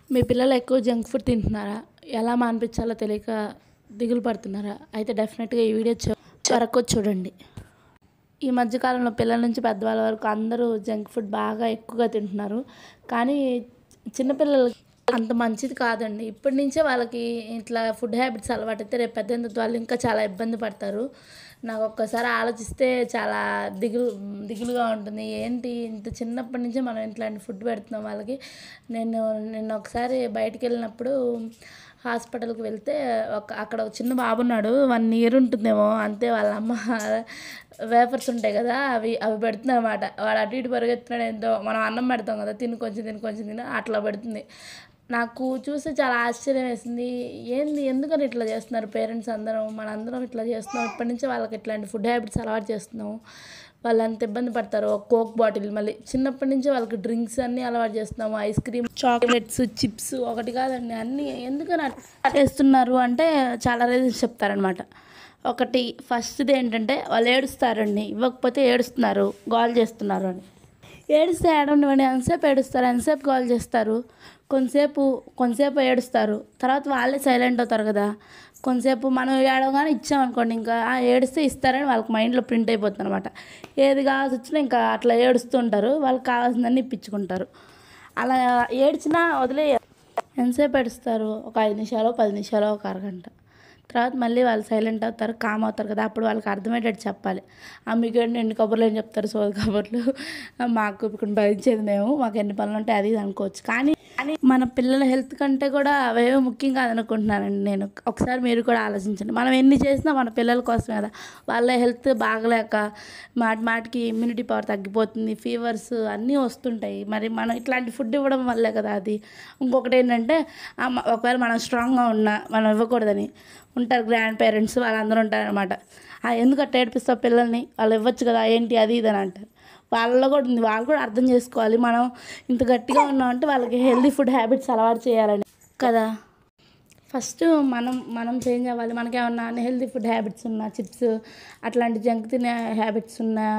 మీ పిల్లలు ఎక్కువ junk food తింటున్నారా? ఎలా మానిపించాలో తెలియక దిగులు పడుతున్నారా? అయితే డెఫినెట్గా ఈ వీడియో వరకు చూడండి. ఈ మధ్యకాలంలో పిల్లల నుంచి పెద్దవాళ్ళ వరకు అందరూ జంక్ ఫుడ్ బాగా ఎక్కువగా తింటున్నారు. కానీ చిన్నపిల్లలు అంత మంచిది కాదండి. ఇప్పటి నుంచే వాళ్ళకి ఇట్లా ఫుడ్ హ్యాబిట్స్ అలవాటైతే రేపు పెద్ద వాళ్ళు ఇంకా చాలా ఇబ్బంది పడతారు. నాకు ఒక్కసారి ఆలోచిస్తే చాలా దిగులుగా ఉంటుంది. ఏంటి ఇంత చిన్నప్పటి నుంచే మనం ఇట్లాంటి ఫుడ్ పెడుతున్నాం వాళ్ళకి. నిన్న ఒకసారి బయటికి వెళ్ళినప్పుడు హాస్పిటల్కి వెళ్తే అక్కడ ఒక చిన్న బాబు ఉన్నాడు. 1 year ఉంటుందేమో అంతే. వాళ్ళ అమ్మ వేఫర్స్ ఉంటాయి కదా, అవి పెడుతుంది అనమాట. వాడు అటు ఇటు పరిగెత్తున్నాడు. ఏంటో మనం అన్నం పెడతాం కదా, తిని కొంచెం అట్లా పెడుతుంది. నాకు చూస్తే చాలా ఆశ్చర్యం వేసింది. ఎందుకని ఇట్లా చేస్తున్నారు పేరెంట్స్ అందరం? మనందరం ఇట్లా చేస్తున్నాం. ఇప్పటి నుంచి వాళ్ళకి ఇట్లాంటి ఫుడ్ హ్యాబిట్స్ అలవాటు చేస్తున్నాము. వాళ్ళు అంత ఇబ్బంది పడతారు. ఒక కోక్ బాటిల్, మళ్ళీ చిన్నప్పటి నుంచి వాళ్ళకి డ్రింక్స్ అన్నీ అలవాటు చేస్తున్నాము. ఐస్ క్రీమ్, చాక్లెట్స్, చిప్స్, ఒకటి కాదండి అన్నీ. ఎందుకని చేస్తున్నారు అంటే చాలా రీజన్స్ చెప్తారనమాట. ఒకటి ఫస్ట్ది ఏంటంటే వాళ్ళు ఏడుస్తారండి. ఇవ్వకపోతే ఏడుస్తున్నారు, గోల్ చేస్తున్నారు అని. ఏడిస్తే ఏడవనివ్వండి, ఎంతసేపు ఏడుస్తారు, ఎంతసేపు గోల్ చేస్తారు. కొంతసేపు ఏడుస్తారు, తర్వాత వాళ్ళే సైలెంట్ అవుతారు కదా. కొంతసేపు మనం ఏడవగానే ఇచ్చామనుకోండి, ఇంకా ఏడిస్తే ఇస్తారని వాళ్ళకి మైండ్లో ప్రింట్ అయిపోతుంది అనమాట. ఏది కావాల్సి వచ్చినా ఇంకా అట్లా ఏడుస్తూ ఉంటారు. వాళ్ళకి కావాల్సిందని ఇప్పించుకుంటారు. అలా ఏడ్చినా వదిలే. ఎంతసేపు ఏడుస్తారు? ఒక 5 నిమిషాలు, 10 నిమిషాలు, ఒక అరగంట. తర్వాత మళ్ళీ వాళ్ళు సైలెంట్ అవుతారు, కామ్ అవుతారు కదా. అప్పుడు వాళ్ళకి అర్థమయ్యేటట్టు చెప్పాలి. మీకేంటి ఎన్ని కబుర్లు ఏం చెప్తారు, సోది కబుర్లు, మాకు ఇప్పుడు భరించేది మేము, మాకు ఎన్ని పనులు ఉంటాయి అది అనుకోవచ్చు. కానీ మన పిల్లల హెల్త్ కంటే కూడా అవేవో ముఖ్యం కాదనుకుంటున్నానండి నేను. ఒకసారి మీరు కూడా ఆలోచించండి. మనం ఎన్ని చేసినా మన పిల్లల కోసమే కదా. వాళ్ళ హెల్త్ బాగలేక మాటికి ఇమ్యూనిటీ పవర్ తగ్గిపోతుంది, ఫీవర్స్ అన్నీ వస్తుంటాయి. మరి మనం ఇట్లాంటి ఫుడ్ ఇవ్వడం వల్లే కదా అది. ఇంకొకటి ఏంటంటే ఒకవేళ మనం స్ట్రాంగ్గా ఉన్నా మనం ఇవ్వకూడదని ఉంటారు గ్రాండ్ పేరెంట్స్, వాళ్ళందరూ ఉంటారనమాట. ఎందుకు అట్లా ఏడిపిస్తావు పిల్లల్ని, వాళ్ళు ఇవ్వచ్చు కదా, ఏంటి అది ఇది అని అంటారు. వాళ్ళు కూడా అర్థం చేసుకోవాలి. మనం ఇంత గట్టిగా ఉన్నామంటే వాళ్ళకి హెల్తీ ఫుడ్ హ్యాబిట్స్ అలవాటు చేయాలని కదా. ఫస్ట్ మనం చేంజ్ అవ్వాలి. మనకేమన్నా అన్హెల్తీ ఫుడ్ హ్యాబిట్స్ ఉన్నా, చిప్స్ అట్లాంటి జంక్ తినే హ్యాబిట్స్ ఉన్నా,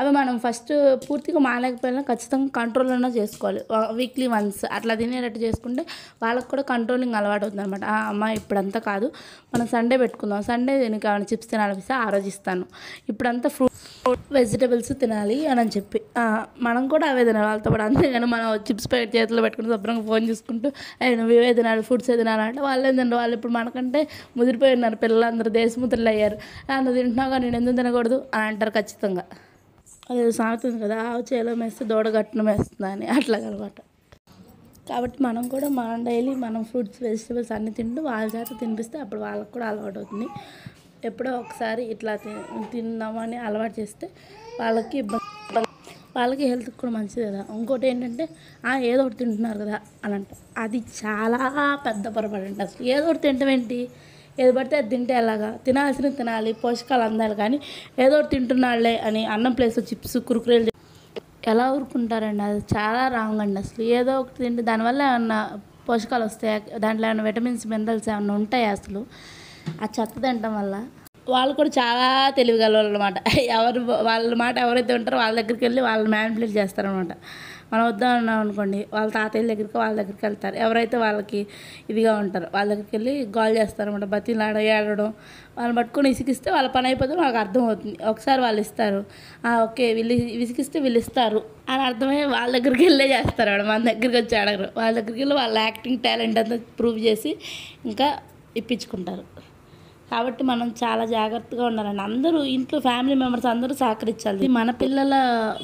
అవి మనం ఫస్ట్ పూర్తిగా మానేకపోయినా ఖచ్చితంగా కంట్రోల్లోనే చేసుకోవాలి. వీక్లీ వన్స్ అట్లా తినేటట్టు చేసుకుంటే వాళ్ళకి కూడా కంట్రోలింగ్ అలవాటు అవుతుంది అనమాట. అమ్మ ఇప్పుడంతా కాదు, మనం సండే పెట్టుకుందాం, సండే నీకు ఏమైనా చిప్స్ తినాలనిపిస్తే ఆ రోజు ఇస్తాను, ఇప్పుడంతా ఫ్రూట్ వెజిటబుల్స్ తినాలి అని చెప్పి మనం కూడా అవే తినాలి వాళ్ళతో పాటు. అంతేగాని మనం చిప్స్ చేతిలో పెట్టుకుని శుభ్రంగా ఫోన్ చూసుకుంటూ నువ్వు ఇవే తినాలి, ఫుడ్సే తినాలంటే వాళ్ళు ఏంటంటే వాళ్ళు ఇప్పుడు మనకంటే ముదిరిపోయి ఉన్నారు. పిల్లలందరూ దేశముద్రలు అయ్యారు. నువ్వు తింటున్నావుగా నేను ఎందుకు తినకూడదు అని అంటారు ఖచ్చితంగా. అది సాగుతుంది కదా, ఆవు చేలో మేస్తే దూడ గట్టున మేస్తుందా అని, అట్లాగనమాట. కాబట్టి మనం కూడా డైలీ మనం ఫ్రూట్స్ వెజిటబుల్స్ అన్నీ తింటూ వాళ్ళ చేత తినిపిస్తే అప్పుడు వాళ్ళకి కూడా అలవాటు అవుతుంది. ఎప్పుడో ఒకసారి ఇట్లా తిందామని అలవాటు చేస్తే వాళ్ళకి హెల్త్కి కూడా మంచిది కదా. ఇంకోటి ఏంటంటే ఏదో ఒకటి తింటున్నారు కదా అని అంటారు. అది చాలా పెద్ద పొరపాటు. అసలు ఏదో ఒకటి తింటాం ఏంటి? ఏది పడితే అది తింటే ఎలాగా? తినాల్సినవి తినాలి, పోషకాలు అందాలి. కానీ ఏదో ఒకటి తింటున్నాళ్ళే అని అన్నం ప్లేస్లో చిప్స్, కురుకురేలు ఎలా ఊరుకుంటారండి? అది చాలా రాంగ్ అండి. అసలు ఏదో ఒకటి తింటే దానివల్ల ఏమన్నా పోషకాలు వస్తాయా? దాంట్లో ఏమైనా విటమిన్స్, మినరల్స్ ఏమన్నా ఉంటాయా? అసలు ఆ చెత్త తినటం వల్ల వాళ్ళు కూడా చాలా తెలివిగలవాళ్ళు అనమాట. వాళ్ళ మాట ఎవరైతే ఉంటారో వాళ్ళ దగ్గరికి వెళ్ళి వాళ్ళని మ్యానిపులేట్ చేస్తారనమాట. మనం వద్దామన్నాం అనుకోండి, వాళ్ళ తాతయ్యల వాళ్ళ దగ్గరికి వెళ్తారు. ఎవరైతే వాళ్ళకి ఇదిగా ఉంటారో వాళ్ళ దగ్గరికి వెళ్ళి గోల్ చేస్తారనమాట. బతిలాడ ఏడడం, వాళ్ళని పట్టుకొని విసిగిస్తే వాళ్ళ పని అయిపోతుంది. వాళ్ళకి అర్థమవుతుంది. ఒకసారి వాళ్ళు ఇస్తారు, ఓకే వీళ్ళు విసిగిస్తే వీళ్ళు ఇస్తారు అని అర్థమై వాళ్ళ దగ్గరికి వెళ్ళే చేస్తారు. మన దగ్గరికి వచ్చి అడగరు. వాళ్ళ దగ్గరికి వెళ్ళి వాళ్ళ యాక్టింగ్ టాలెంట్ అంతా ప్రూవ్ చేసి ఇంకా ఇప్పించుకుంటారు. కాబట్టి మనం చాలా జాగ్రత్తగా ఉండాలండి. అందరూ ఇంట్లో ఫ్యామిలీ మెంబర్స్ అందరూ సహకరించాలి. మన పిల్లల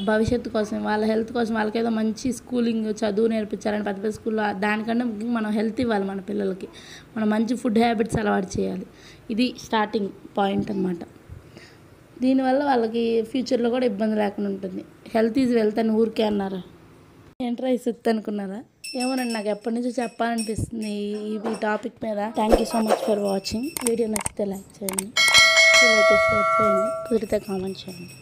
భవిష్యత్తు కోసం, వాళ్ళ హెల్త్ కోసం, వాళ్ళకి ఏదో మంచి స్కూలింగ్ చదువు నేర్పించాలని పెద్ద పెద్ద స్కూల్లో, దానికంటే ముఖ్యంగా మనం హెల్త్ ఇవ్వాలి. మన పిల్లలకి మనం మంచి ఫుడ్ హ్యాబిట్స్ అలవాటు చేయాలి. ఇది స్టార్టింగ్ పాయింట్ అనమాట. దీనివల్ల వాళ్ళకి ఫ్యూచర్లో కూడా ఇబ్బంది లేకుండా ఉంటుంది. హెల్త్ ఈజ్ వెల్త్ అని ఊరికే అన్నారా? ఏంట్రా ఈ సుత్తి అనుకున్నారా? ఏమోనండి, నాకు ఎప్పటి నుంచో చెప్పాలనిపిస్తుంది ఈ టాపిక్ మీద. Thank you so much for watching. Video నచ్చితే లైక్ చేయండి, షేర్ చేయండి, కుదిరితే కామెంట్ చేయండి.